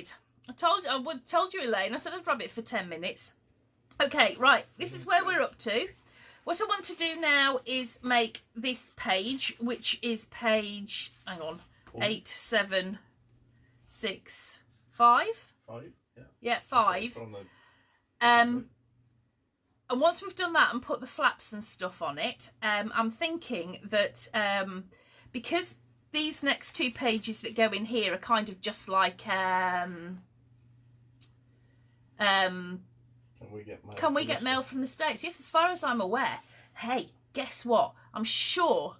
started. I told you, Elaine. I said I'd grab it for 10 minutes. Okay, right. This is where we're up to. What I want to do now is make this page, which is page, hang on, 8, 7, 6, 5? 5, yeah. Yeah, 5. And once we've done that and put the flaps and stuff on it, I'm thinking that because these next 2 pages that go in here are kind of just like... Can we get mail from the States? Yes, as far as I'm aware. Hey, guess what? I'm sure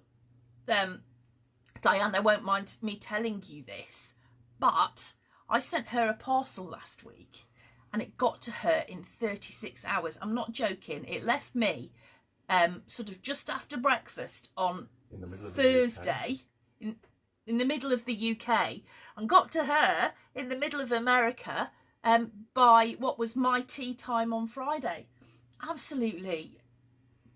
Diana won't mind me telling you this, but I sent her a parcel last week and it got to her in 36 hours. I'm not joking. It left me sort of just after breakfast on Thursday in the middle of the UK and got to her in the middle of America by what was my tea time on Friday. Absolutely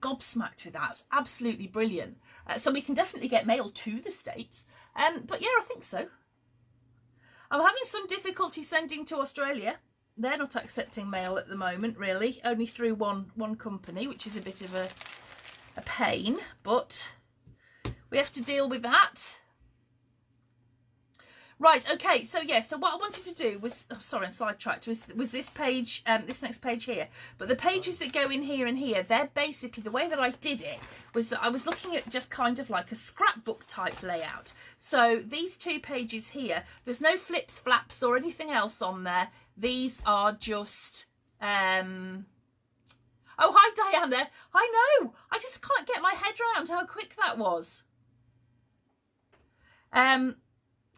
gobsmacked with that. It was absolutely brilliant. So we can definitely get mail to the States. But yeah, I think so. I'm having some difficulty sending to Australia. They're not accepting mail at the moment, really. Only through one company, which is a bit of a pain. But we have to deal with that. Right, okay, so yeah, so what I wanted to do was, oh, sorry, I'm sidetracked, was this page, this next page here. But the pages that go in here and here, they're basically, the way that I did it was that I was looking at just kind of like a scrapbook type layout. So these 2 pages here, there's no flips, flaps or anything else on there. These are just, oh, hi Diana, I know, I just can't get my head around how quick that was.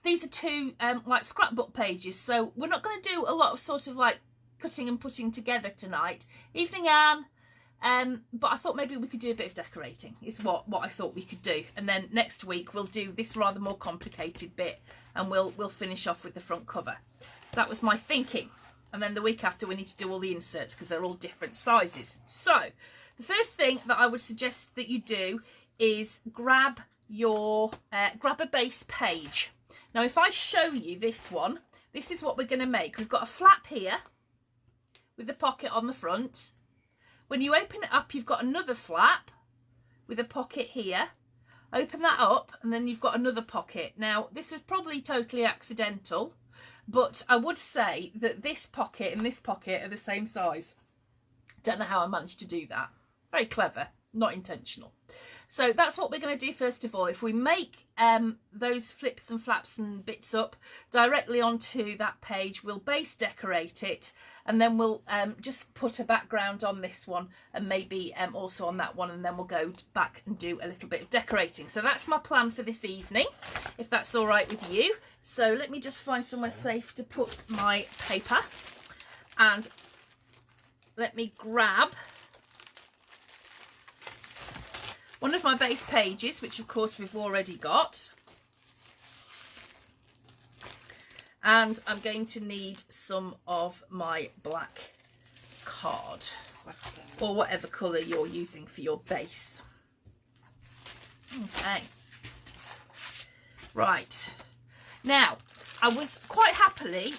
These are 2 like scrapbook pages, so we're not going to do a lot of sort of like cutting and putting together tonight. Evening, Anne. But I thought maybe we could do a bit of decorating is what I thought we could do. And then next week we'll do this rather more complicated bit and we'll finish off with the front cover. That was my thinking. And then the week after we need to do all the inserts because they're all different sizes. So the first thing that I would suggest that you do is grab a base page. Now, if I show you this one, this is what we're going to make. We've got a flap here with the pocket on the front. When you open it up, you've got another flap with a pocket here. Open that up and then you've got another pocket. Now, this was probably totally accidental, but I would say that this pocket and this pocket are the same size. Don't know how I managed to do that. Very clever, not intentional. So that's what we're going to do first of all. If we make those flips and flaps and bits up directly onto that page, we'll base decorate it and then we'll just put a background on this one and maybe also on that one, and then we'll go back and do a little bit of decorating. So that's my plan for this evening, if that's all right with you. So let me just find somewhere safe to put my paper and let me grab one of my base pages, which of course we've already got. And I'm going to need some of my black card or whatever colour you're using for your base. Okay. Right. Now, I was quite happily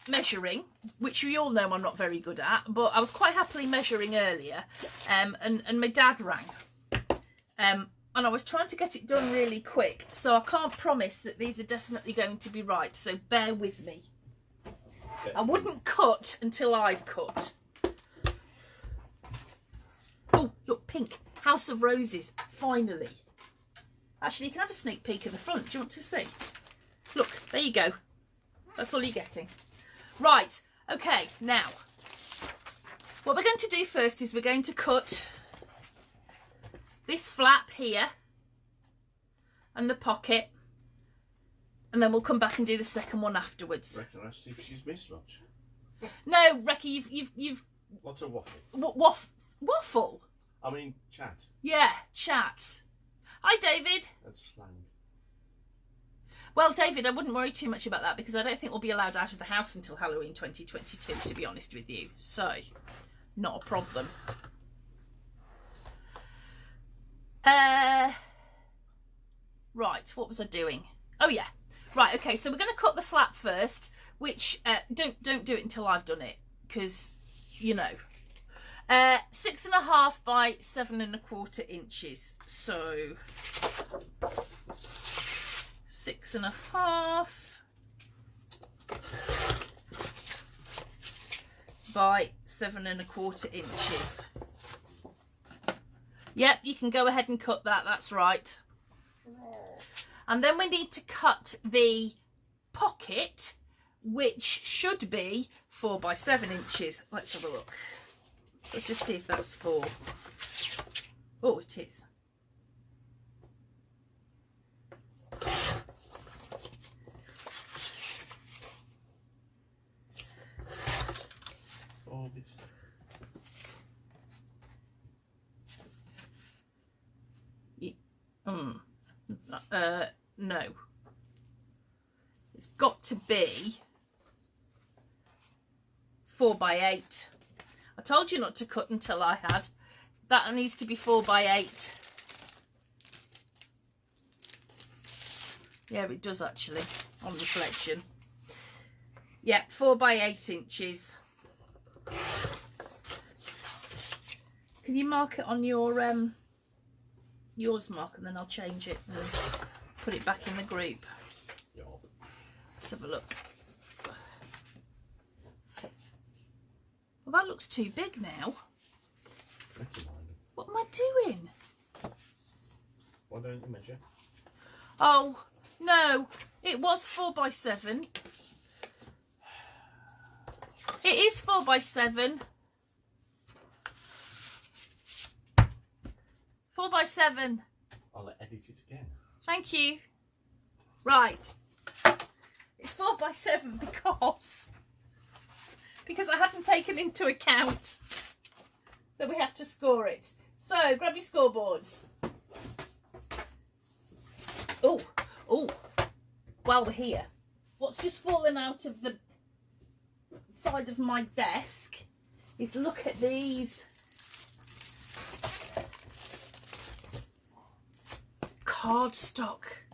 measuring, which you all know I'm not very good at, but I was quite happily measuring earlier and my dad rang. And I was trying to get it done really quick, so I can't promise that these are definitely going to be right, so bear with me. I wouldn't cut until I've cut. Oh, look, pink. House of Roses, finally. Actually, you can have a sneak peek at the front. Do you want to see? Look, there you go. That's all you're getting. Right, okay, now, what we're going to do first is we're going to cut this flap here and the pocket, and then we'll come back and do the second one afterwards. Reckon I see if she's missed much. No, Recky, you've What's a waffle? Waffle? I mean, chat. Yeah, chat. Hi, David. That's slang. Well, David, I wouldn't worry too much about that because I don't think we'll be allowed out of the house until Halloween 2022, to be honest with you. So, not a problem. Right, what was I doing? Oh yeah, Right, okay, so we're going to cut the flap first, which don't do it until I've done it, because, you know. 6.5 by 7.25 inches. So 6.5 by 7.25 inches. Yep, you can go ahead and cut that, that's right. And then we need to cut the pocket, which should be 4 by 7 inches. Let's have a look. Let's just see if that's 4. Oh, it is. No. It's got to be 4 by 8. I told you not to cut until I had. That needs to be 4 by 8. Yeah, it does actually, on reflection. Yeah, 4 by 8 inches. Can you mark it on your yours, Mark, and then I'll change it and put it back in the group. Yeah. Let's have a look. Well, that looks too big now. What am I doing? Why don't you measure? Oh, no. It was 4 by 7. It is 4 by 7. 4 by 7. I'll edit it again. Thank you. Right. It's 4 by 7 because I hadn't taken into account that we have to score it. So, grab your scoreboards. Oh, while we're here, what's just fallen out of the side of my desk is look at these cardstock.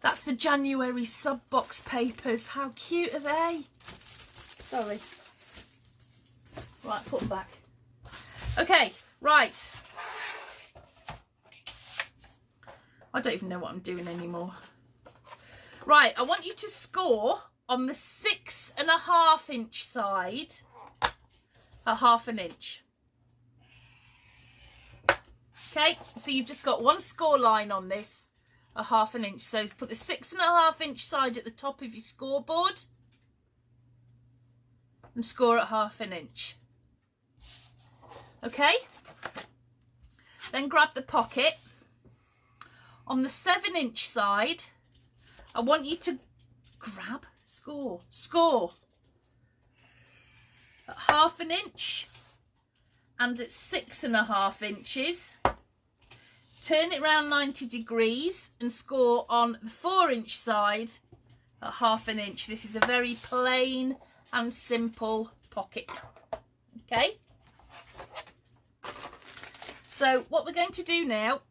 That's the January sub box papers. How cute are they? Sorry. Right, put them back. Okay, right. I don't even know what I'm doing anymore. Right, I want you to score on the 6.5 inch side a 1/2 inch. Okay, so you've just got one score line on this, a 1/2 inch. So put the 6.5 inch side at the top of your scoreboard and score at 1/2 inch. Okay, then grab the pocket. On the 7 inch side, I want you to score at 1/2 inch and at 6.5 inches. Turn it round 90 degrees and score on the 4 inch side at 1/2 inch. This is a very plain and simple pocket. Okay. So what we're going to do now,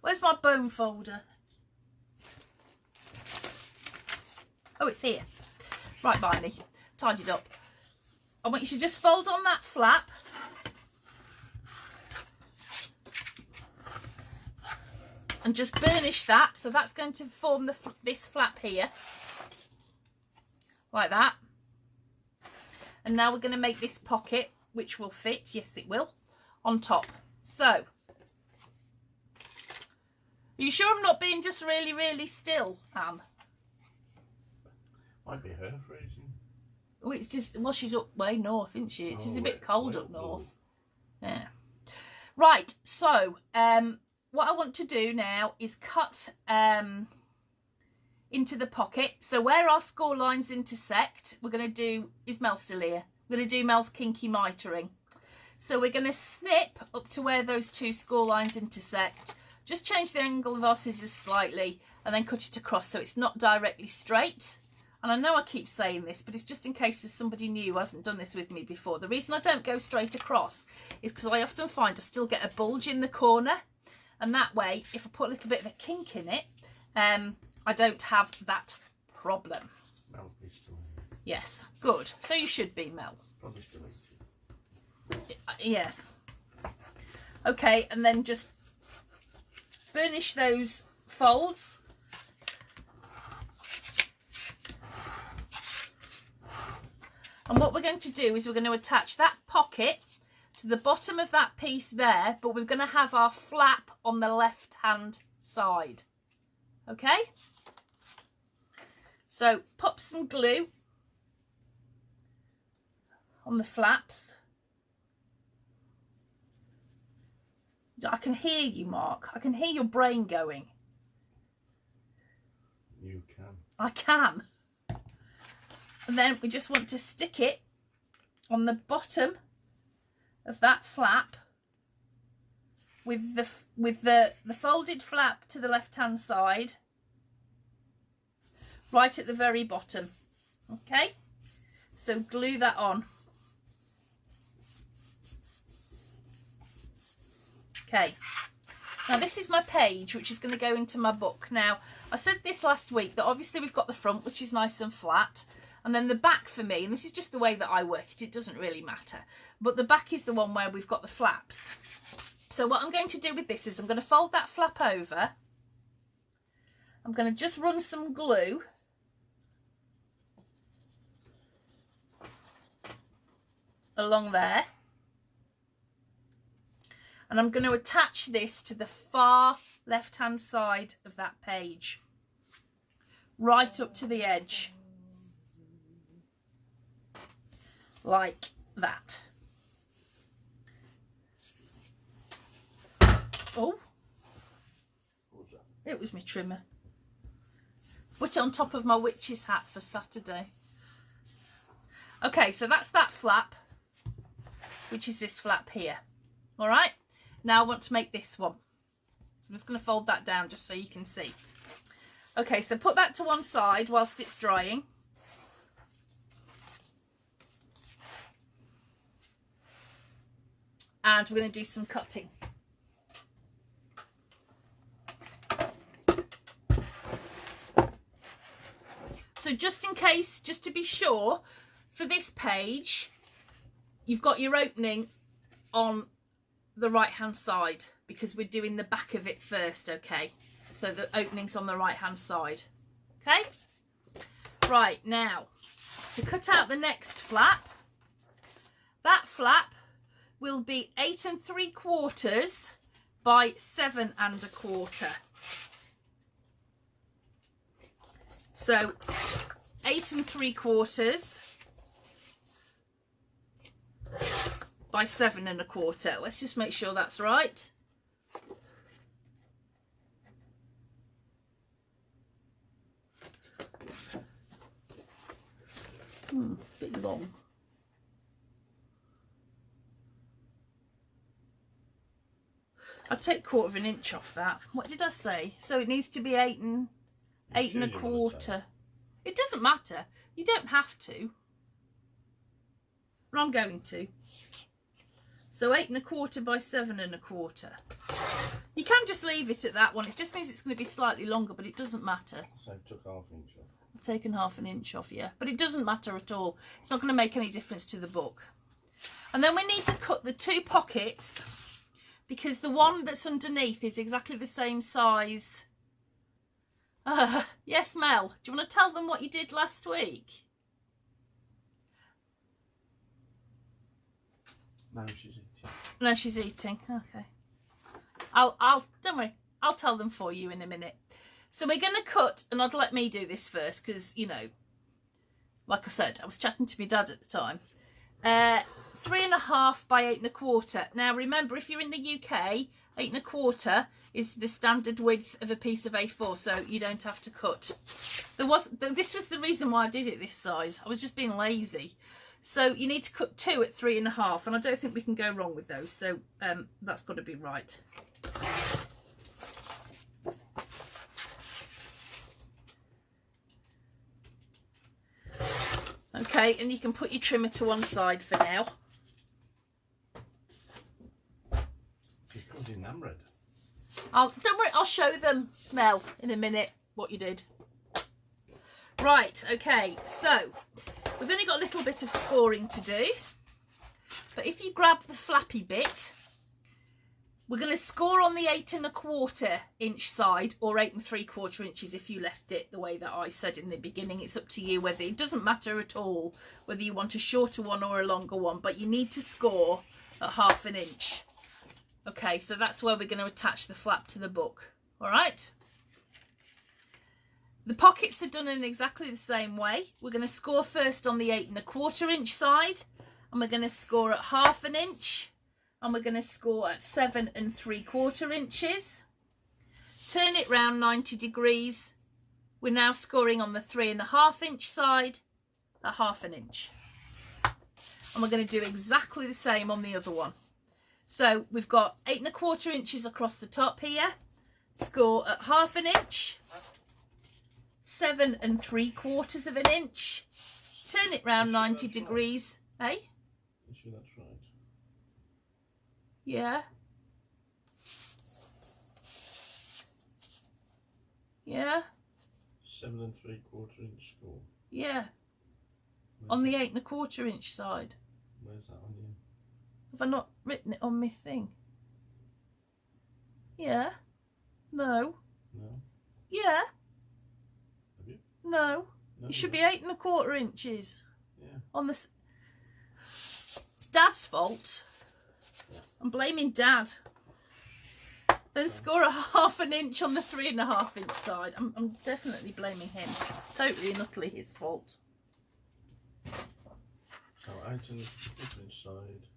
where's my bone folder? Oh, it's here. Right, Barney, tied it up. I want you to just fold on that flap. And just burnish that. So that's going to form this flap here. Like that. And now we're going to make this pocket, which will fit, yes it will, on top. So, are you sure I'm not being just really, really still, Anne? Might be her freezing. Oh, it's just, well, she's up way north, isn't she? It is a bit cold up north. Yeah. Right, so, what I want to do now is cut into the pocket. So where our score lines intersect, we're going to do, is Mel still here? We're going to do Mel's kinky mitering. So we're going to snip up to where those two score lines intersect. Just change the angle of our scissors slightly and then cut it across so it's not directly straight. And I know I keep saying this, but it's just in case there's somebody new who hasn't done this with me before. The reason I don't go straight across is because I often find I still get a bulge in the corner. And that way, if I put a little bit of a kink in it, I don't have that problem. Mel, please still. Yes, good. So you should be, Mel. Probably still. Yes. Okay, and then just burnish those folds. And what we're going to do is we're going to attach that pocket to the bottom of that piece there, but we're going to have our flap on the left hand side. Okay? So pop some glue on the flaps. I can hear you, Mark. I can hear your brain going. You can. I can. And then we just want to stick it on the bottom of that flap with the folded flap to the left hand side, right at the very bottom. Okay, so glue that on. Okay, now this is my page which is going to go into my book. Now I said this last week that obviously we've got the front, which is nice and flat, and then the back for me, and this is just the way that I work it, it doesn't really matter, but the back is the one where we've got the flaps. So what I'm going to do with this is I'm going to fold that flap over. I'm going to just run some glue along there. And I'm going to attach this to the far left-hand side of that page, right up to the edge, like that. Oh, it was my trimmer. Put it on top of my witch's hat for Saturday. Okay, so that's that flap, which is this flap here. All right. Now I want to make this one. So I'm just going to fold that down just so you can see. Okay, so put that to one side whilst it's drying. And we're going to do some cutting. So just in case, just to be sure, for this page, you've got your opening on the right hand side because we're doing the back of it first. Okay, so the opening's on the right hand side. Okay, right, now to cut out the next flap, that flap will be 8 3/4 by 7 1/4. So 8 3/4 by 7 1/4. Let's just make sure that's right. Bit long. I'll take 1/4 inch off that. What did I say? So it needs to be 8 1/4. It doesn't matter. You don't have to. But I'm going to. So 8 1/4 by 7 1/4. You can just leave it at that one. It just means it's going to be slightly longer, but it doesn't matter. So I took 1/2 inch off. I've taken 1/2 inch off, yeah. But it doesn't matter at all. It's not going to make any difference to the book. And then we need to cut the 2 pockets because the one that's underneath is exactly the same size. Yes, Mel. Do you want to tell them what you did last week? No, she's eating. No, she's eating. Okay. Don't worry. I'll tell them for you in a minute. So we're going to cut, and I'd let me do this first because, you know, like I said, I was chatting to my dad at the time. 3 1/2 by 8 1/4. Now remember, if you're in the UK, 8 1/4 is the standard width of a piece of A4, so you don't have to cut. This was the reason why I did it this size. I was just being lazy. So you need to cut 2 at 3 1/2, and I don't think we can go wrong with those. So that's got to be right. Okay, and you can put your trimmer to one side for now. She's covered in enameled. Don't worry, I'll show them, Mel, in a minute what you did. Right, okay, so we've only got a little bit of scoring to do, but if you grab the flappy bit, we're going to score on the 8 1/4 inch side, or 8 3/4 inches if you left it the way that I said in the beginning. It's up to you whether, it doesn't matter at all whether you want a shorter one or a longer one, but you need to score at 1/2 inch. Okay, so that's where we're going to attach the flap to the book. All right. The pockets are done in exactly the same way. We're going to score first on the 8 1/4 inch side, and we're going to score at 1/2 inch. And we're going to score at 7 3/4 inches. Turn it round 90 degrees. We're now scoring on the 3 1/2 inch side at 1/2 inch. And we're going to do exactly the same on the other one. So we've got 8 1/4 inches across the top here. Score at 1/2 inch. 7 3/4 inch. Turn it round 90 degrees. Eh? You sure that's right? Yeah. Yeah. 7 3/4 inch score. Yeah. On the 8 1/4 inch side. Where's that on you? Have I not written it on my thing? Yeah. No. No. Yeah. Have you? No. No, It should no. be 8 1/4 inches. Yeah. On this. It's Dad's fault. I'm blaming Dad. Then score a 1/2 inch on the 3 1/2 inch side. I'm definitely blaming him. Totally and utterly his fault. So 8 1/4 inch side.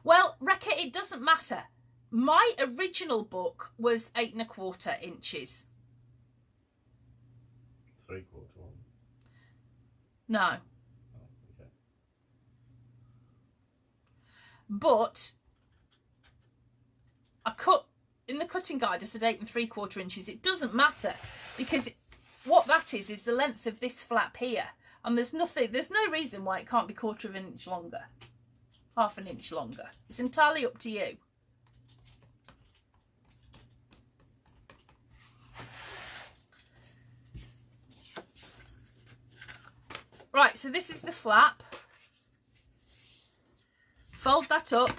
Well, Rekka, it doesn't matter. My original book was 8 1/4 inches. 3/4 one. No. Oh, okay. But I cut in the cutting guide, I said 8 3/4 inches. It doesn't matter, because what that is the length of this flap here, and there's no reason why it can't be 1/4 inch longer, 1/2 inch longer. It's entirely up to you. Right, so this is the flap. Fold that up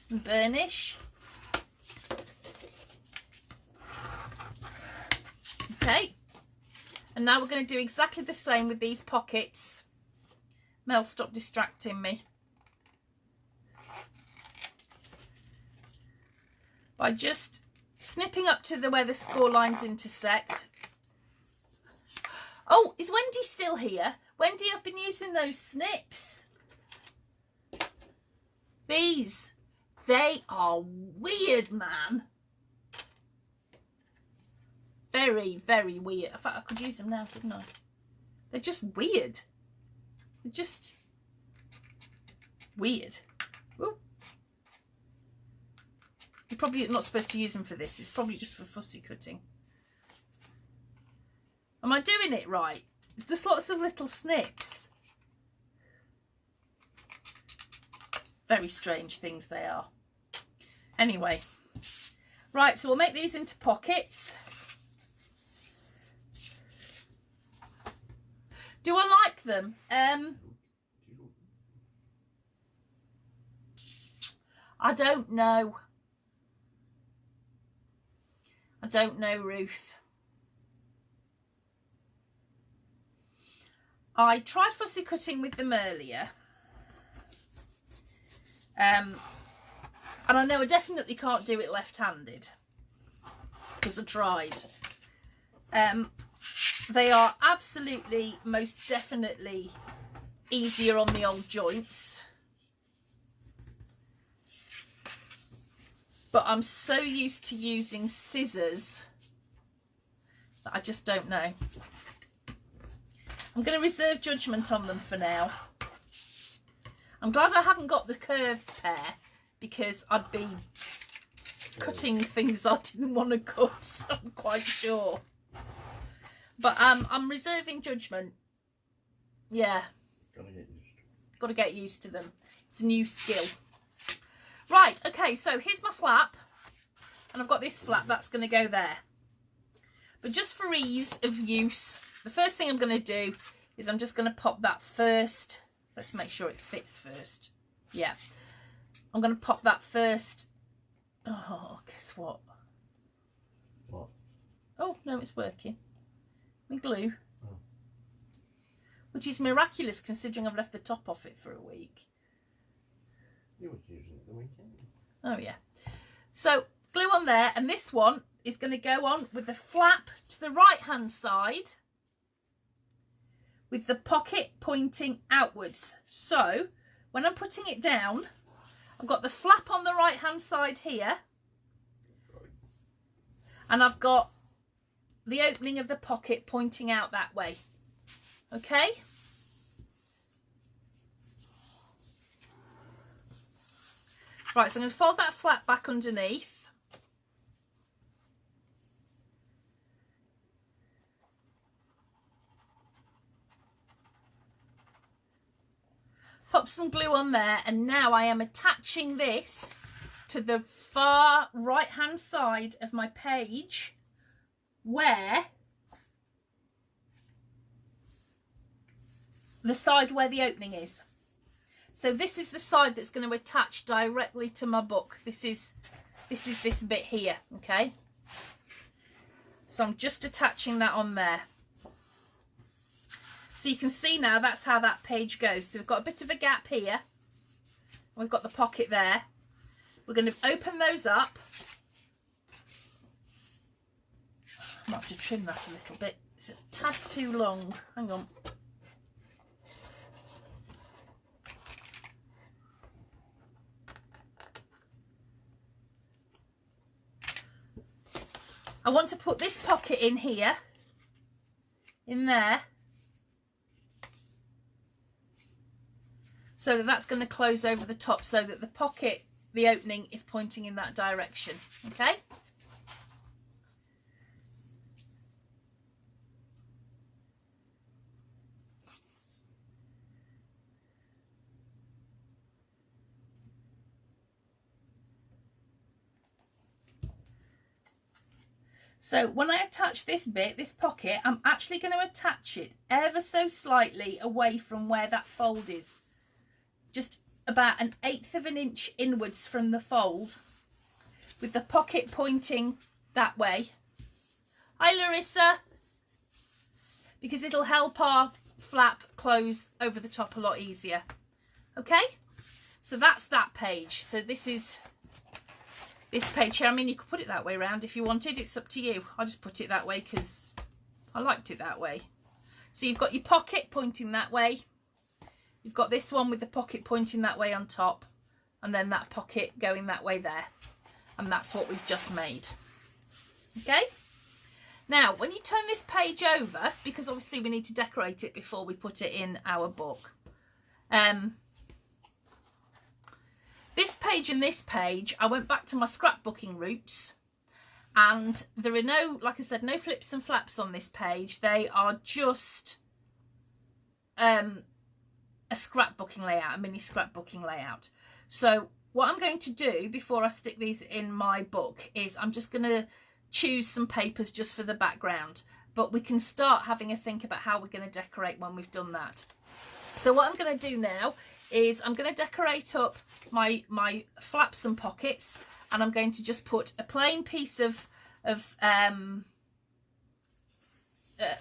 and burnish. Okay, and now we're going to do exactly the same with these pockets. Mel, stop distracting me. By just snipping up to where the score lines intersect. Oh, is Wendy still here? Wendy, I've been using those snips. These, they are weird, man. Very, very weird. In fact, I could use them now, couldn't I? They're just weird. They're just weird. Ooh. You're probably not supposed to use them for this. It's probably just for fussy cutting. Am I doing it right? There's just lots of little snips. Very strange things they are. Anyway. Right, so we'll make these into pockets. Do I like them? I don't know. I don't know, Ruth. I tried fussy cutting with them earlier. And I know I definitely can't do it left-handed, because I tried. They are absolutely, most definitely easier on the old joints. But I'm so used to using scissors that I just don't know. I'm going to reserve judgment on them for now. I'm glad I haven't got the curved pair, because I'd be cutting things I didn't want to cut, I'm quite sure. But I'm reserving judgment. Yeah. Got to get used to them. It's a new skill. Right, okay, so here's my flap. and I've got this flap that's going to go there. But just for ease of use, the first thing I'm going to do is I'm just going to pop that first. Let's make sure it fits first. Yeah. I'm going to pop that first. Oh, guess what? What? Oh, no, it's working. My glue. Oh. Which is miraculous considering I've left the top off it for a week. You were using it the weekend. Oh, yeah. So, glue on there, and this one is going to go on with the flap to the right-hand side with the pocket pointing outwards. So, when I'm putting it down, I've got the flap on the right-hand side here, and I've got the opening of the pocket pointing out that way. Okay? Right, so I'm going to fold that flap back underneath. Pop some glue on there, and now I am attaching this to the far right hand side of my page where the side where the opening is. So this is the side that's going to attach directly to my book. This is this bit here, okay? So I'm just attaching that on there. So you can see now that's how that page goes. So we've got a bit of a gap here. We've got the pocket there. We're going to open those up. I might have to trim that a little bit. It's a tad too long. Hang on. I want to put this pocket in here, in there, so that that's going to close over the top so that the pocket, the opening, is pointing in that direction, okay? So when I attach this bit, this pocket, I'm actually going to attach it ever so slightly away from where that fold is. Just about 1/8 of an inch inwards from the fold, with the pocket pointing that way. Hi Larissa! Because it'll help our flap close over the top a lot easier. Okay? So that's that page. So this is this page here. I mean, you could put it that way around if you wanted. It's up to you. I just put it that way because I liked it that way. So you've got your pocket pointing that way. You've got this one with the pocket pointing that way on top, and then that pocket going that way there. And that's what we've just made. Okay? Now, when you turn this page over, because obviously we need to decorate it before we put it in our book. This page and this page, I went back to my scrapbooking roots, and there are no, like I said, no flips and flaps on this page. They are just a scrapbooking layout, a mini scrapbooking layout. So what I'm going to do before I stick these in my book is I'm just going to choose some papers just for the background, but we can start having a think about how we're going to decorate when we've done that. So what I'm going to do now is I'm going to decorate up my flaps and pockets, and I'm going to just put a plain piece of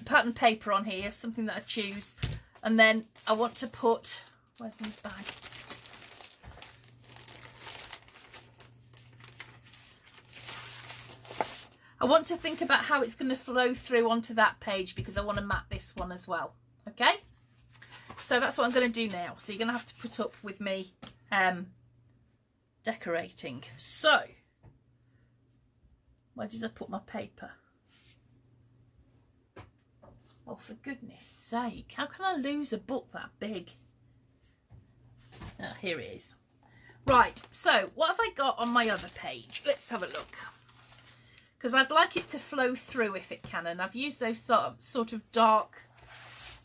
pattern paper on here, something that I choose, and then I want to put, where's my bag? I want to think about how it's going to flow through onto that page because I want to map this one as well. Okay? So that's what I'm going to do now. So you're going to have to put up with me decorating. So, where did I put my paper? Oh, for goodness sake. How can I lose a book that big? Oh, here it is. Right, so what have I got on my other page? Let's have a look. Because I'd like it to flow through if it can. And I've used those sort of dark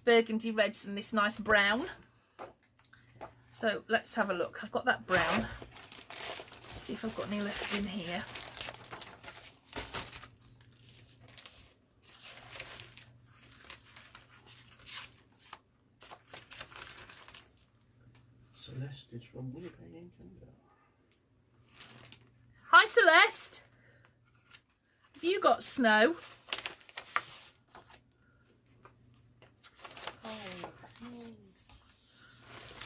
burgundy reds and this nice brown. So let's have a look. I've got that brown. Let's see if I've got any left in here. Celeste is from Winnipeg in Canada. Hi, Celeste. Have you got snow?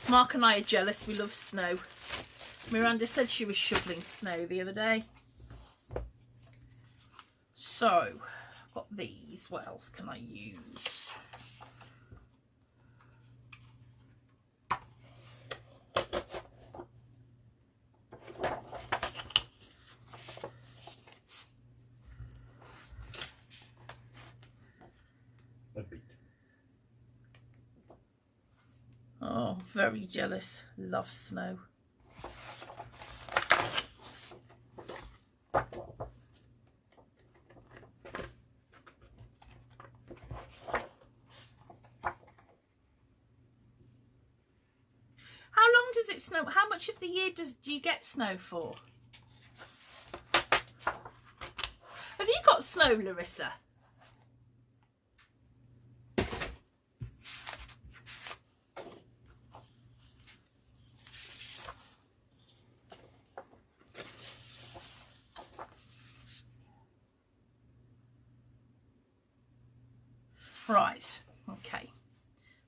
Mark and I are jealous. We love snow. Miranda said she was shoveling snow the other day. So, I've got these. What else can I use? A bit. Oh, very jealous. Love snow. How long does it snow? How much of the year do you get snow for? Have you got snow, Larissa? Right, okay.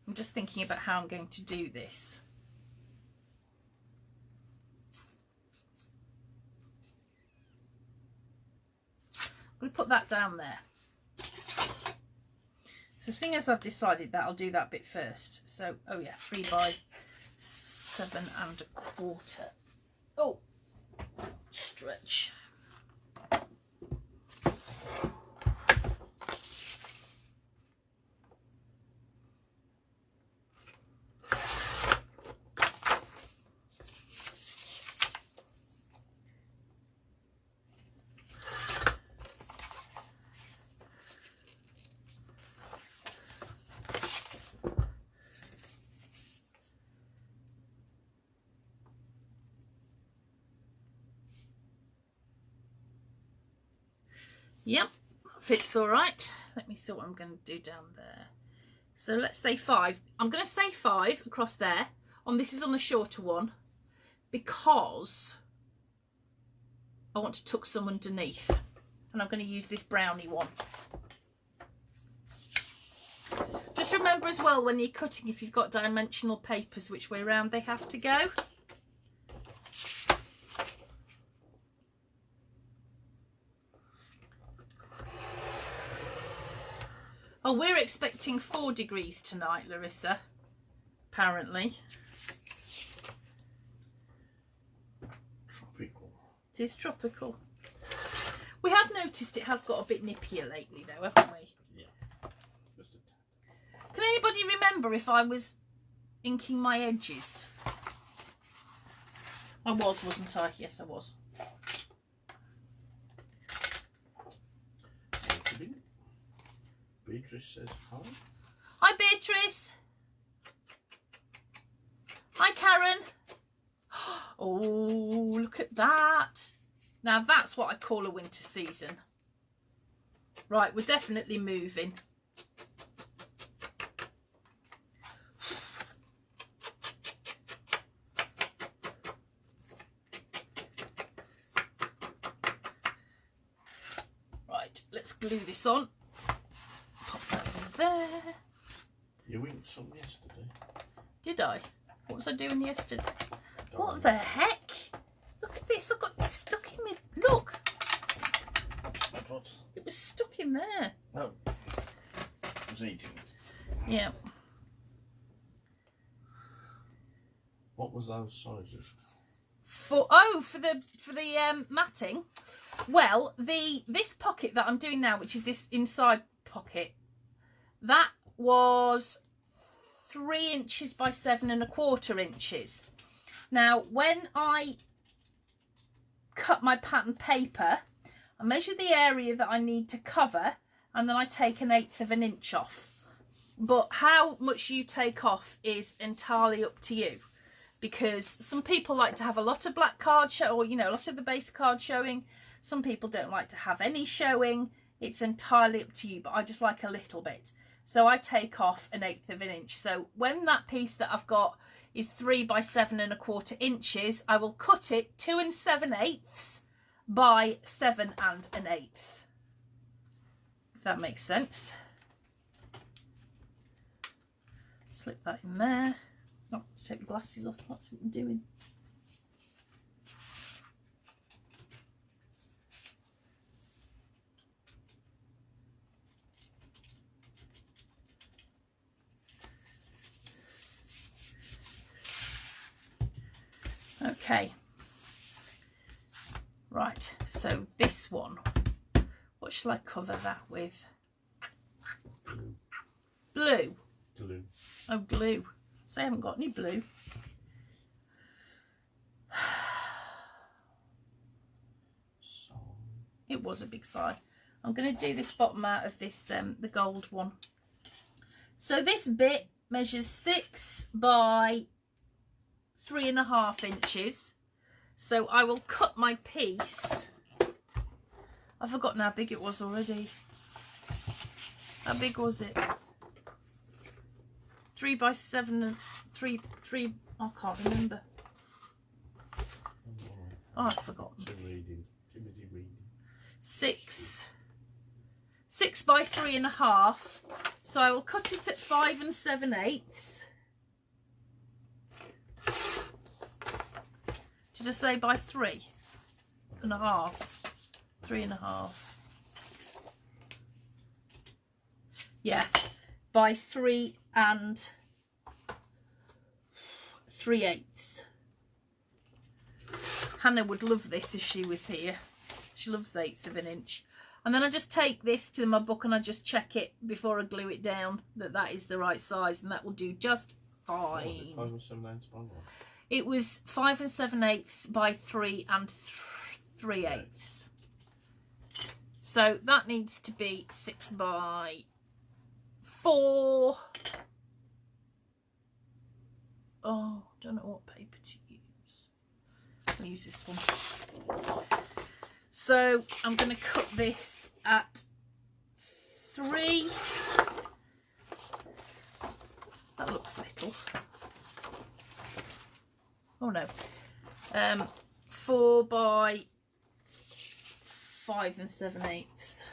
I'm just thinking about how I'm going to do this. I'm going to put that down there. So seeing as I've decided that, I'll do that bit first. So, oh yeah, 3 by 7 1/4. Oh, stretch. Yep, fits all right. Let me see what I'm going to do down there. So let's say 5. I'm going to say 5 across there. This is on the shorter one because I want to tuck some underneath. And I'm going to use this brownie one. Just remember as well when you're cutting, if you've got dimensional papers, which way around they have to go. Oh, we're expecting 4 degrees tonight, Larissa, apparently. Tropical. It is tropical. We have noticed it has got a bit nippier lately, though, haven't we? Yeah. Just a tad. Can anybody remember if I was inking my edges? I was, wasn't I? Yes, I was. Beatrice says hi. Hi, Beatrice. Hi, Karen. Oh, look at that. Now, that's what I call a winter season. Right, we're definitely moving. Right, let's glue this on. There. You inked some yesterday. Did I? What was I doing yesterday? What the heck? Look at this. I've got it stuck in me. Look. What? It was stuck in there. Oh. I was eating it. Yeah. What was those sizes? For the matting. Well, this pocket that I'm doing now, which is this inside pocket, that was 3 inches by 7 1/4 inches. Now, when I cut my pattern paper, I measure the area that I need to cover, and then I take 1/8 of an inch off. But how much you take off is entirely up to you, because some people like to have a lot of black card show, or, you know, a lot of the base card showing. Some people don't like to have any showing. It's entirely up to you, but I just like a little bit. So I take off 1/8 of an inch. So when that piece that I've got is 3 by 7¼ inches. I will cut it 2 7/8 by 7 1/8. If that makes sense. Slip that in there. Oh, take the glasses off, that's what I'm doing. Okay, right, so this one, what shall I cover that with? Blue. Glue. Oh, glue. So I haven't got any blue. It was a big sigh. I'm going to do this bottom out of this, the gold one. So this bit measures 6 by 3½ inches. So I will cut my piece. I've forgotten how big it was already. How big was it? 3 by 7 and 3. I can't remember. Oh, I've forgotten. 6 by 3½ so I will cut it at 5 7/8. Did I say by 3 1/2? 3½ yeah, by 3 3/8. Hannah would love this if she was here. She loves 1/8 of an inch. And then I just take this to my book and I just check it before I glue it down that is the right size, and that will do just fine. What was it, 5 7/8 by what? It was 5 7/8 by 3 3/8. So that needs to be 6 by 4. Oh, don't know what paper to use. I'll use this one. So I'm going to cut this at 3. That looks little. Oh no. 4 by 5 7/8.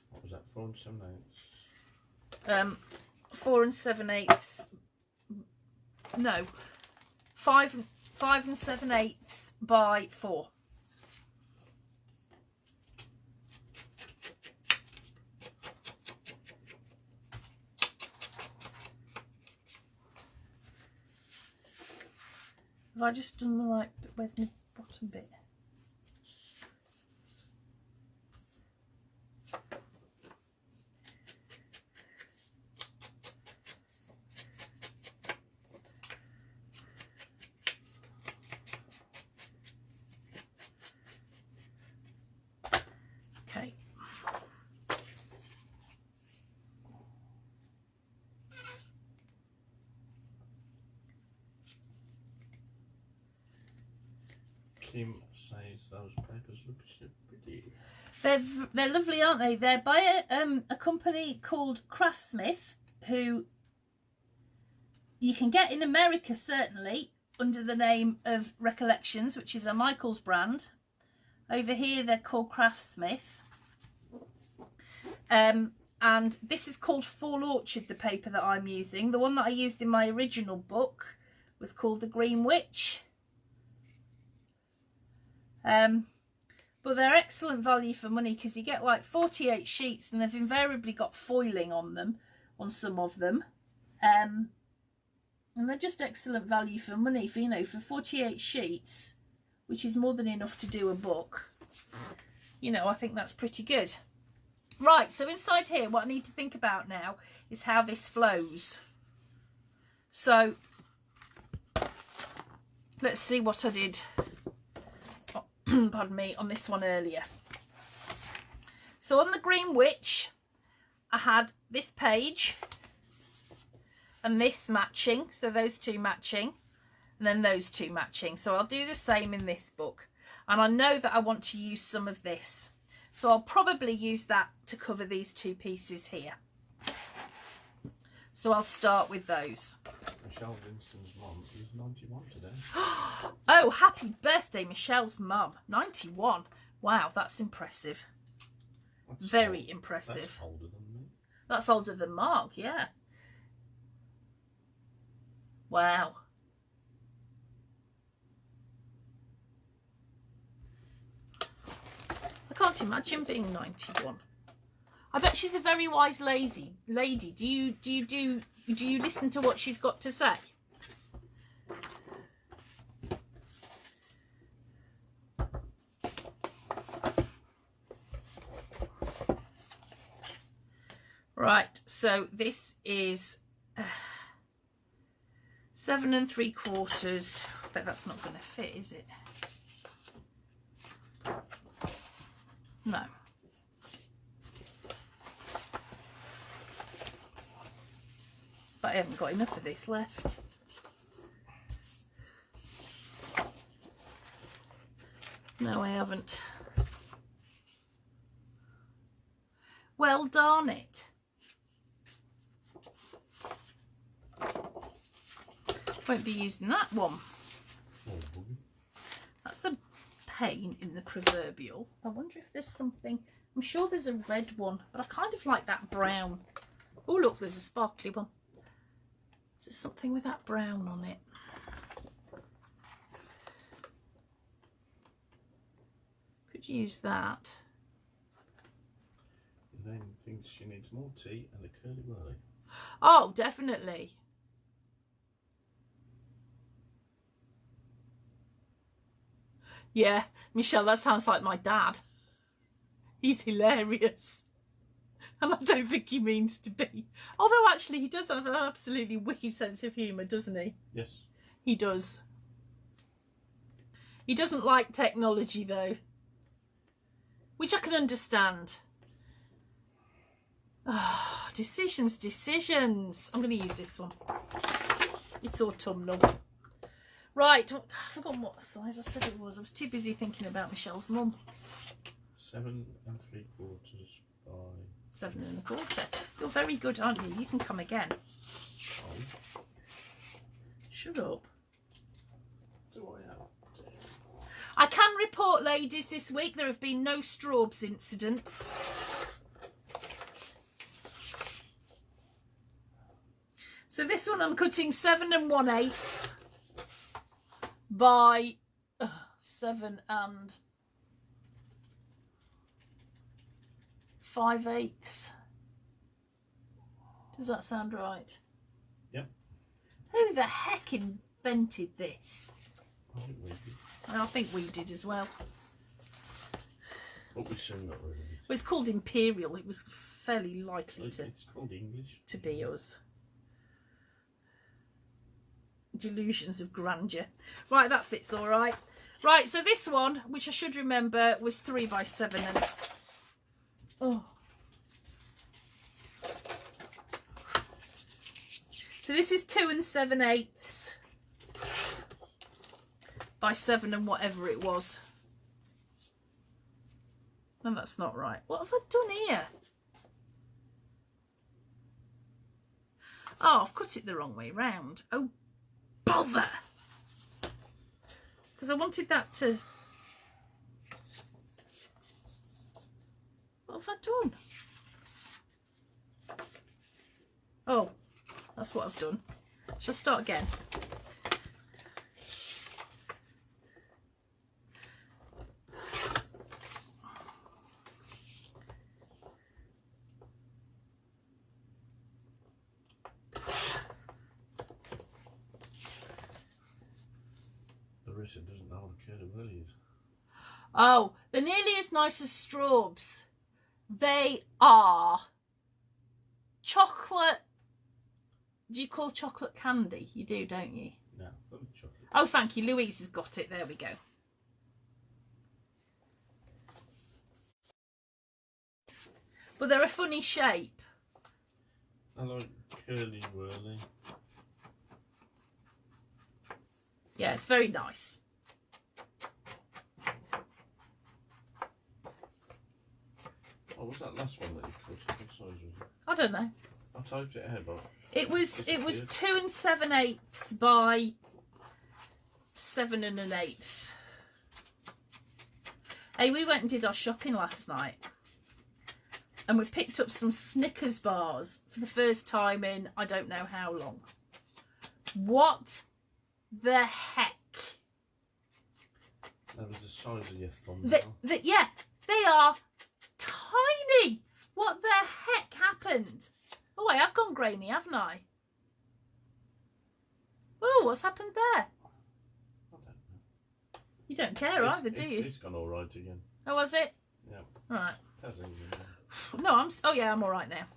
What was that? 4 7/8. 4 7/8. No, 5 7/8 by 4. Have I just done the right bit? Where's my bottom bit? Okay. Kim says those papers look so pretty. They're lovely, aren't they? They're by a company called Craftsmith, who you can get in America certainly under the name of Recollections, which is a Michaels brand. Over here they're called Craftsmith. And this is called Fall Orchard, the paper that I'm using. The one that I used in my original book was called The Green Witch. But they're excellent value for money because you get like 48 sheets and they've invariably got foiling on them, on some of them. And they're just excellent value for money for, you know, for 48 sheets, which is more than enough to do a book. You know, I think that's pretty good. Right, so inside here, what I need to think about now is how this flows. So, let's see what I did, pardon me, on this one earlier. So on the Green Witch, I had this page and this matching, so those two matching, and then those two matching. So I'll do the same in this book. And I know that I want to use some of this. So I'll probably use that to cover these two pieces here. So I'll start with those. Michelle Vinson's mum is 91 today. Oh, happy birthday, Michelle's mum. 91. Wow, that's impressive. That's Very impressive. That's older than me. That's older than Mark, yeah. Wow. I can't imagine being 91. I bet she's a very wise lady. Do you listen to what she's got to say? Right, so this is 7 3/4. But that's not going to fit, is it? No. But I haven't got enough of this left. No, I haven't. Well, darn it. Won't be using that one. That's a pain in the proverbial. I wonder if there's something. I'm sure there's a red one, but I kind of like that brown. Oh, look, there's a sparkly one. Is there something with that brown on it? Could use that. Elaine thinks she needs more tea and a curly whirly. Oh, definitely. Yeah, Michelle, that sounds like my dad. He's hilarious. And I don't think he means to be. Although, actually, he does have an absolutely wicked sense of humour, doesn't he? Yes. He does. He doesn't like technology, though. Which I can understand. Oh, decisions. I'm going to use this one. It's autumnal. Right, I've forgotten what size I said it was. I was too busy thinking about Michelle's mum. 7 3/4 by 7 1/4. You're very good, aren't you? You can come again. Oh. Shut up. Do I have? I can report, ladies, this week there have been no straubs incidents. So this one I'm cutting 7 1/8 by 7 5/8. Does that sound right? Yep. Who the heck invented this? I think we did. I think we did as well. But we soon got rid of it. Well, it's called Imperial. It was fairly likely It's called English. to be us. Delusions of grandeur. Right, that fits all right. Right, so this one, which I should remember, was 3 by 7 and oh. So this is 2 7/8 by 7 and whatever it was. No, that's not right. What have I done here? Oh, I've cut it the wrong way round. Oh, bother! Because I wanted that to... What have I done? Oh, that's what I've done. Shall I start again? Larissa doesn't know what a curly whirly is. Oh, they're nearly as nice as straubs. They are chocolate. Do you call chocolate candy? You do, don't you? No, not with chocolate. Oh, thank you. Louise has got it. There we go. But they're a funny shape. I like curly whirly. Yeah, it's very nice. What was that last one that you cut? What size was it? I don't know. I typed it ahead, but It was disappeared. 2 7/8 by 7 1/8. Hey, we went and did our shopping last night, and we picked up some Snickers bars for the first time in I don't know how long. What the heck? That was the size of your thumb. Yeah, they are tiny. What the heck happened? Oh, I have gone grainy, haven't I? Oh, what's happened there? I don't know. You don't care either, do you? It's gone all right again. Oh, was it? Yeah. Right. That's easy. No, oh yeah, I'm all right now.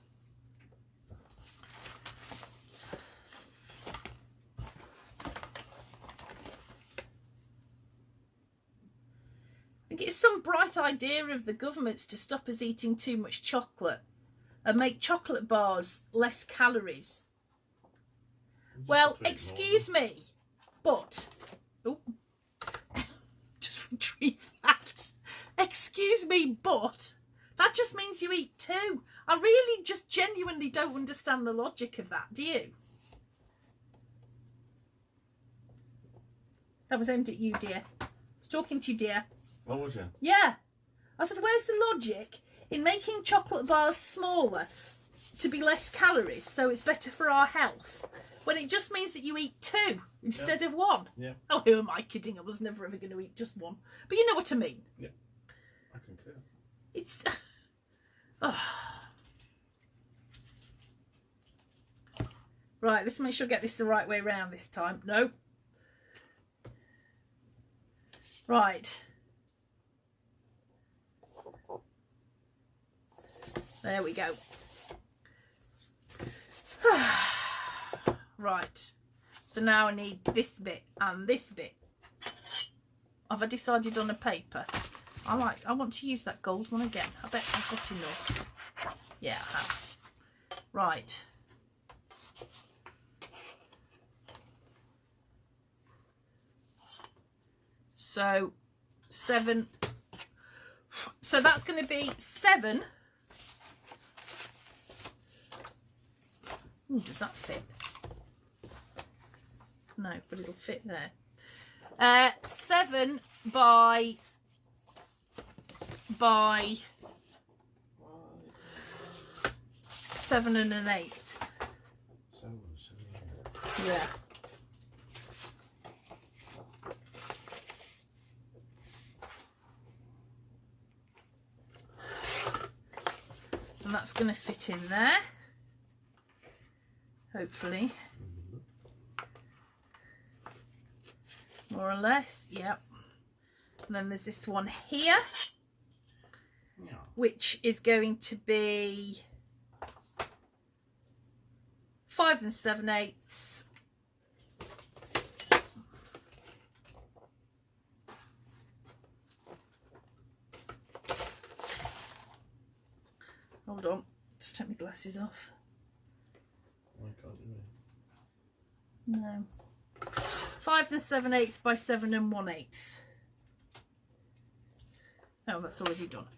I think it's some bright idea of the government's to stop us eating too much chocolate and make chocolate bars less calories. Well, excuse me, but... Oh, just retrieve that. Excuse me, but... That just means you eat two. I really just genuinely don't understand the logic of that, do you? That was aimed at you, dear. I was talking to you, dear. What was it? Yeah. I said, where's the logic in making chocolate bars smaller to be less calories so it's better for our health when it just means that you eat two instead of one? Yeah. Oh, who am I kidding? I was never ever going to eat just one. But you know what I mean. Yeah. I concur. It's... Oh. Right, let's make sure I get this the right way round this time. No. Right. There we go. Right. So now I need this bit and this bit. Have I decided on a paper? I want to use that gold one again. I bet I've got enough. Yeah, I have. Right. So 7. So that's going to be 7. Ooh, does that fit? No, but it'll fit there. 7 by 7 1/8. 7. Yeah. And that's going to fit in there. Hopefully. More or less, yep. And then there's this one here, which is going to be 5 7/8. Hold on, just take my glasses off. I can't do it. No. 5 7/8 by 7 1/8. Oh, that's already done.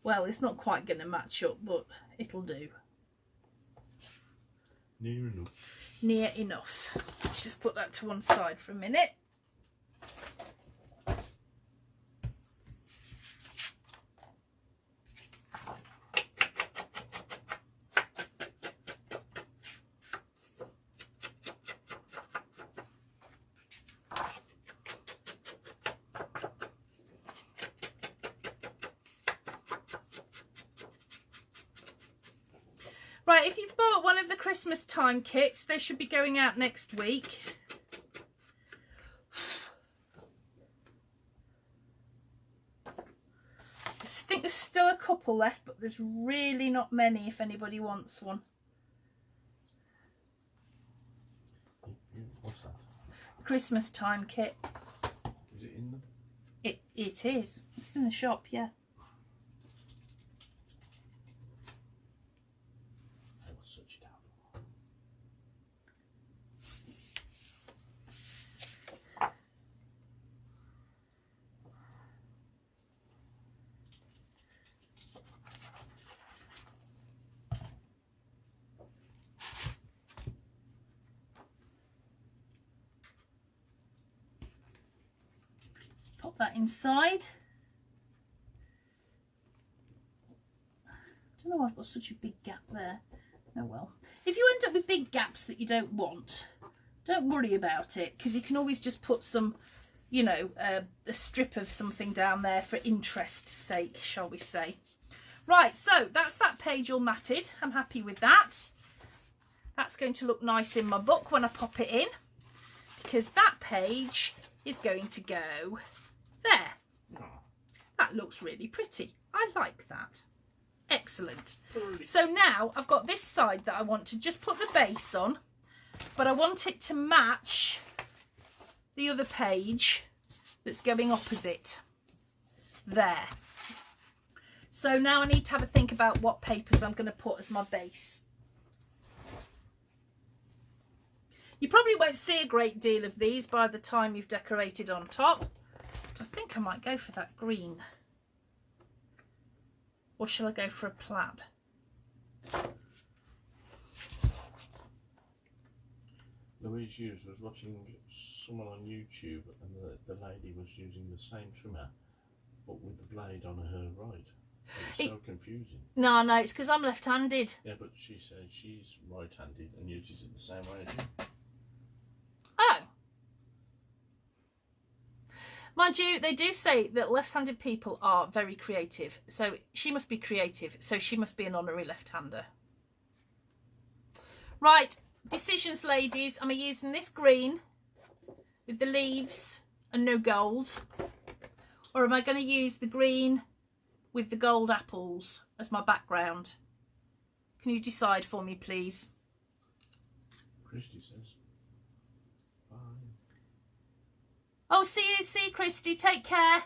Well, it's not quite going to match up, but it'll do. Near enough. Near enough. Let's just put that to one side for a minute. Right, if you've bought one of the Christmas time kits, they should be going out next week. I think there's still a couple left, but there's really not many if anybody wants one. What's that? Christmas time kit. Is it in them? It is. It's in the shop, yeah. I will search it out. Pop that inside. I don't know why I've got such a big gap there. Oh well. If you end up with big gaps that you don't want, don't worry about it, because you can always just put some, you know, a strip of something down there for interest's sake, shall we say. Right, so that's that page all matted. I'm happy with that. That's going to look nice in my book when I pop it in, because that page is going to go there. That looks really pretty. I like that. Excellent. So now I've got this side that I want to just put the base on, but I want it to match the other page that's going opposite there. So now I need to have a think about what papers I'm going to put as my base. You probably won't see a great deal of these by the time you've decorated on top, but I think I might go for that green. Or shall I go for a plaid? Louise Hughes was watching someone on YouTube, and the lady was using the same trimmer but with the blade on her right. It's so confusing. No, it's because I'm left-handed. Yeah, but she says she's right-handed and uses it the same way as you. Oh. Mind you, they do say that left-handed people are very creative. So she must be creative. So she must be an honorary left-hander. Right, decisions, ladies. Am I using this green with the leaves and no gold? Or am I going to use the green with the gold apples as my background? Can you decide for me, please? Christy says bye. Oh, see you, Christy. Take care.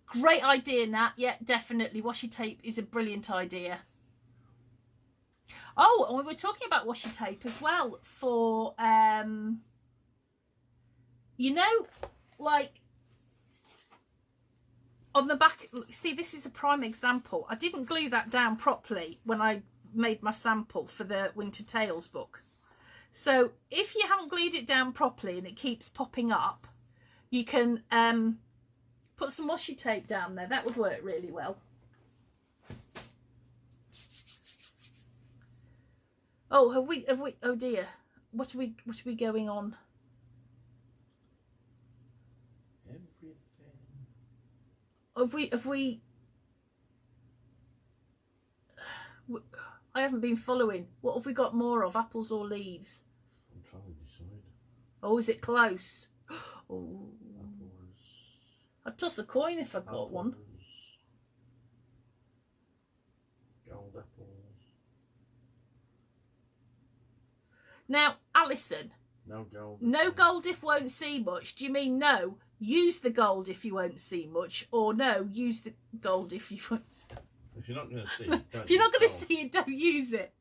Great idea, Nat. Yeah, definitely. Washi tape is a brilliant idea. Oh, and we were talking about washi tape as well for, you know, like on the back. See, this is a prime example. I didn't glue that down properly when I made my sample for the Winter Tales book. So if you haven't glued it down properly and it keeps popping up, you can put some washi tape down there. That would work really well. Oh, have we, oh dear. What are we going on? Everything. Have we, I haven't been following. What have we got more of, apples or leaves? I'm trying to decide. Oh, is it close? Oh. Apples. I'd toss a coin if I got one. Gold apples. Now, Alison. No gold. No gold if won't see much. Do you mean no, use the gold if you won't see much? Or no, use the gold if you won't see? If you're not going to see it, don't if you're not going to gold. see it, don't use it.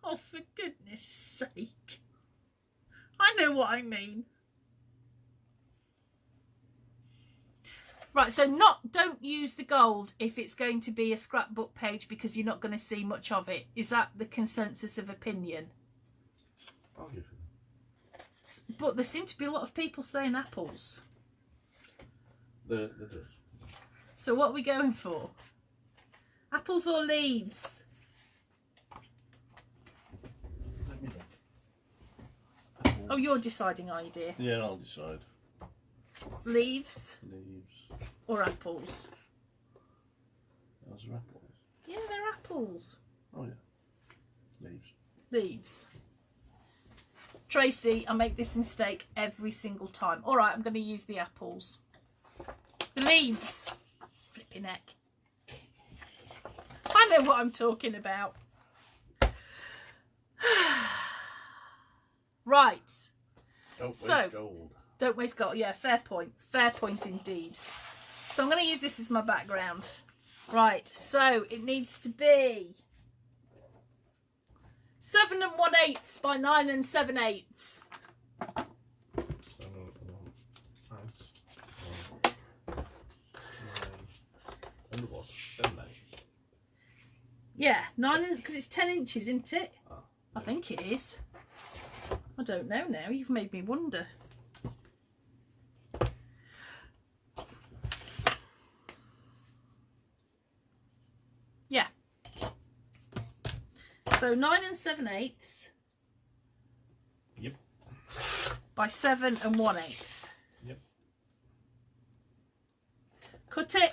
Oh, for goodness sake. I know what I mean. Right, so don't use the gold if it's going to be a scrapbook page because you're not going to see much of it. Is that the consensus of opinion? I'll give it. But there seem to be a lot of people saying apples. There does. So what are we going for? Apples or leaves? Let me look. Apples. Oh, you're deciding, are you, dear? Yeah, I'll decide. Leaves Leaves. or apples? Those are apples. Yeah, they're apples. Oh yeah. Leaves. Leaves. Tracy, I make this mistake every single time. All right, I'm going to use the apples. The leaves. Flipping heck. I know what I'm talking about. Right. Don't waste gold. Don't waste gold. Yeah, fair point. Fair point indeed. So I'm going to use this as my background. Right, so it needs to be 7 1/8 by 9 7/8. 7 1/8. And what? 7 8. Yeah, 9 because it's 10 inches, isn't it? Oh, I think it is. I don't know now. You've made me wonder. So 9 7/8 Yep. by 7 1/8. Yep. Cut it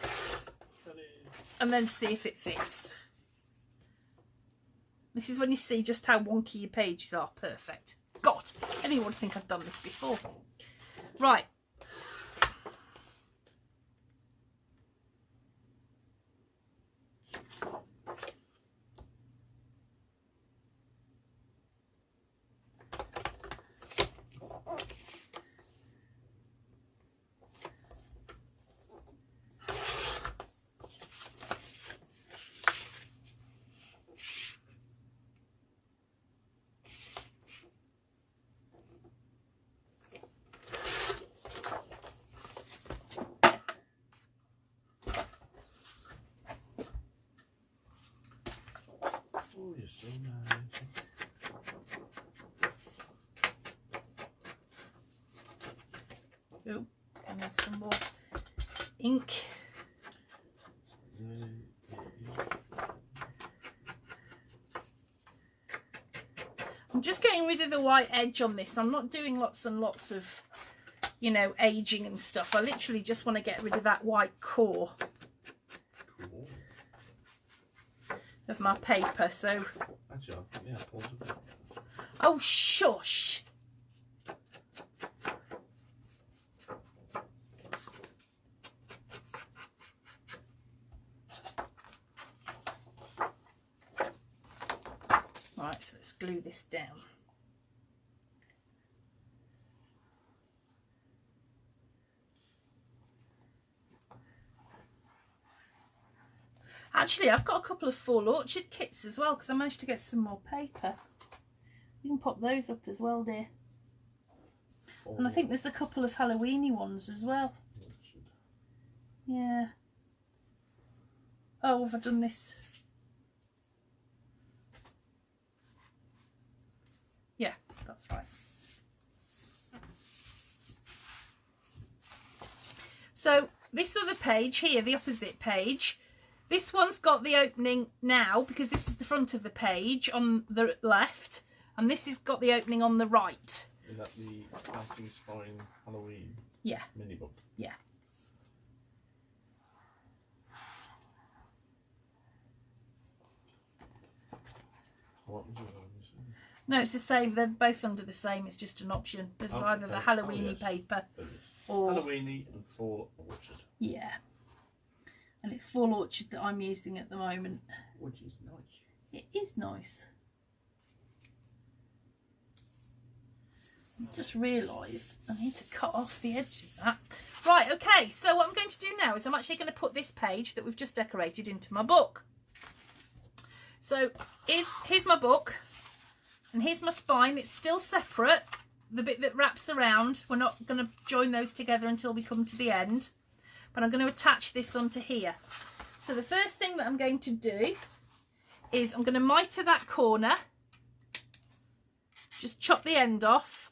Cut it. and then see if it fits. This is when you see just how wonky your pages are. Perfect. God, anyone would think I've done this before. Right. Oh, you're so nice. Oh, and there's some more ink. I'm just getting rid of the white edge on this. I'm not doing lots and lots of, you know, aging and stuff. I literally just want to get rid of that white core Cool. of my paper. So, Actually, I think the apples are good. oh shush. Right, so let's glue this down. Actually, I've got a couple of Fall Orchard kits as well because I managed to get some more paper. You can pop those up as well, dear. Oh, And I think there's a couple of Halloweeny ones as well. Orchard. Yeah. Oh, have I done this? Yeah, that's right. So this other page here, the opposite page, this one's got the opening now because this is the front of the page on the left, and this has got the opening on the right. Is that the Planting Spine Halloween Yeah, mini book? yeah. What was the other one you said? No, it's the same. They're both under the same. It's just an option. There's Oh, either the okay. Halloweeny Oh, yes. paper There is. or... Halloweeny and Fall Orchard. Yeah. And it's Fall Orchard that I'm using at the moment. Which is nice. It is nice. I just realised I need to cut off the edge of that. Right, okay, so what I'm going to do now is I'm actually going to put this page that we've just decorated into my book. So here's my book, and here's my spine. It's still separate, the bit that wraps around. We're not going to join those together until we come to the end, but I'm going to attach this onto here. So the first thing that I'm going to do is I'm going to mitre that corner, just chop the end off.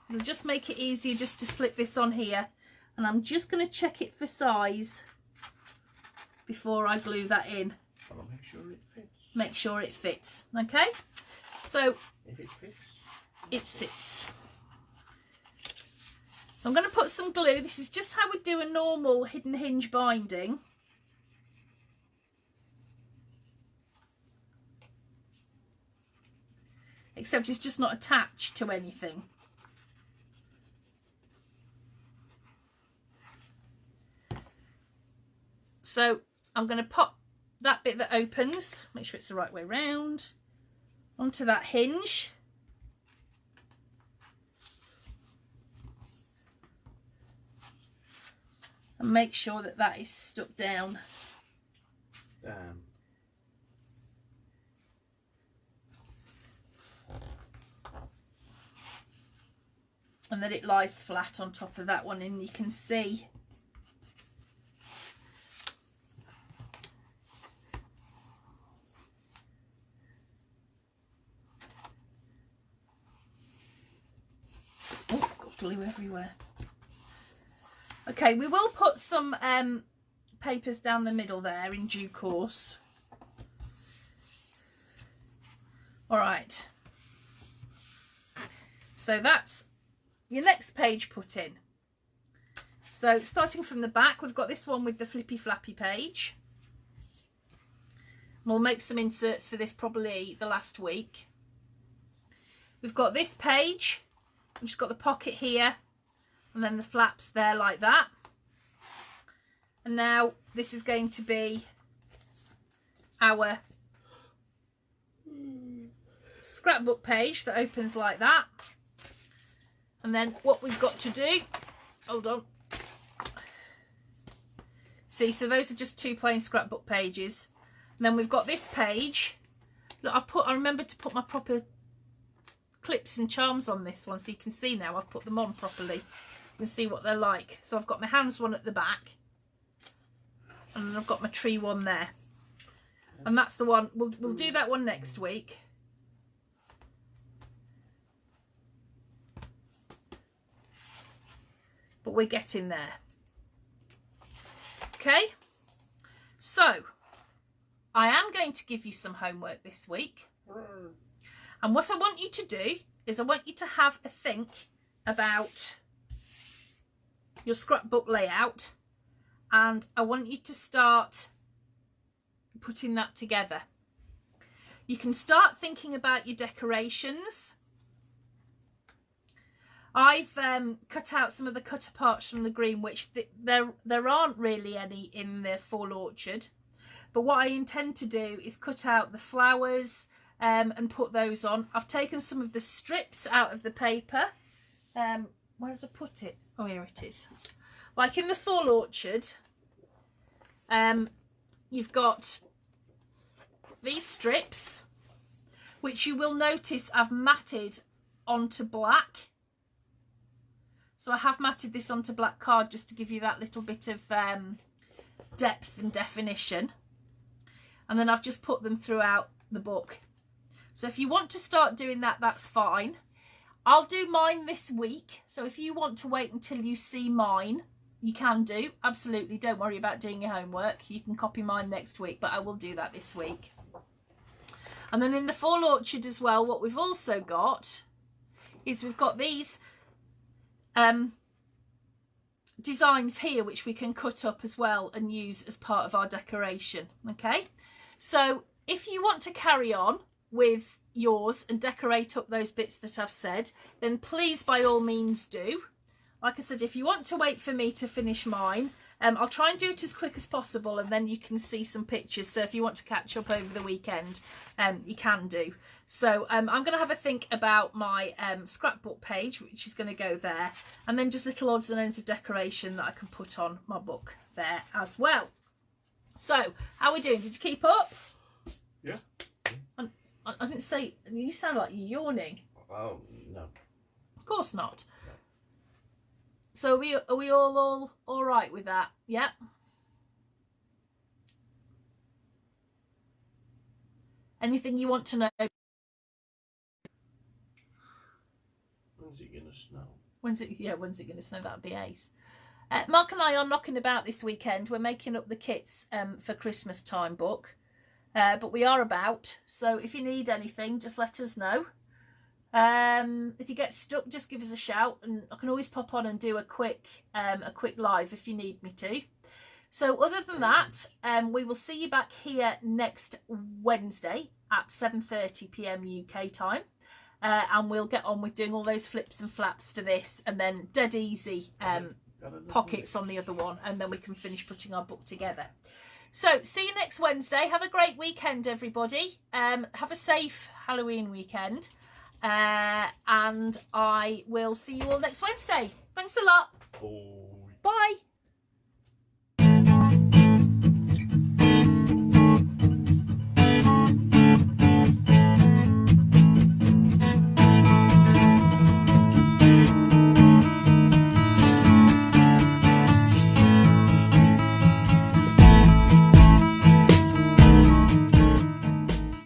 It'll just make it easier just to slip this on here, and I'm just going to check it for size before I glue that in. I'll make sure it fits. Make sure it fits. Okay, so If it fits. it sits. So I'm going to put some glue. This is just how we do a normal hidden hinge binding. Except it's just not attached to anything. So I'm going to pop that bit that opens, make sure it's the right way round, onto that hinge. And make sure that that is stuck down. Damn. And that it lies flat on top of that one, and you can see oh, got glue everywhere. Okay, we will put some papers down the middle there in due course. All right. So that's your next page put in. So starting from the back, we've got this one with the flippy flappy page. We'll make some inserts for this probably the last week. We've got this page, which has got the pocket here, and then the flaps there like that. And now this is going to be our scrapbook page that opens like that. And then what we've got to do, hold on. See, so those are just two plain scrapbook pages. And then we've got this page. Look, I remembered to put my proper clips and charms on this one, so you can see now I've put them on properly. You can see what they're like. So I've got my hands one at the back, and I've got my tree one there. And that's the one, we'll do that one next week. But we're getting there. Okay, so I am going to give you some homework this week. And what I want you to do is I want you to have a think about your scrapbook layout, and I want you to start putting that together. You can start thinking about your decorations. I've cut out some of the cut aparts from the green, which there aren't really any in the fall orchard. But what I intend to do is cut out the flowers and put those on. I've taken some of the strips out of the paper. Where did I put it? Oh, here it is. Like in the fall orchard, you've got these strips, which you will notice I've matted onto black. So I have matted this onto black card just to give you that little bit of depth and definition. And then I've just put them throughout the book. So if you want to start doing that, that's fine. I'll do mine this week. So if you want to wait until you see mine, you can do. Absolutely, don't worry about doing your homework. You can copy mine next week, but I will do that this week. And then in the fall orchard as well, what we've also got is we've got these designs here, which we can cut up as well and use as part of our decoration. Okay, so if you want to carry on with yours and decorate up those bits that I've said, then please by all means do. Like I said, if you want to wait for me to finish mine, I'll try and do it as quick as possible, and then you can see some pictures. So if you want to catch up over the weekend, you can do. So I'm going to have a think about my scrapbook page, which is going to go there, and then just little odds and ends of decoration that I can put on my book there as well. So how are we doing? Did you keep up? Yeah. I didn't say, you sound like you're yawning. Oh, no. Of course not. So are we all right with that? Yeah. Anything you want to know? When's it going to snow? When's it going to snow? That'd be ace. Mark and I are knocking about this weekend. We're making up the kits for Christmas time book. But we are about. So if you need anything, just let us know. If you get stuck, just give us a shout, and I can always pop on and do a quick live if you need me to. So other than that, we will see you back here next Wednesday at 7:30 p.m. UK time, and we'll get on with doing all those flips and flaps for this, and then dead easy pockets on the other one, and then we can finish putting our book together. So see you next Wednesday. Have a great weekend, everybody. Have a safe Halloween weekend. And I will see you all next Wednesday. Thanks a lot. Oh. Bye.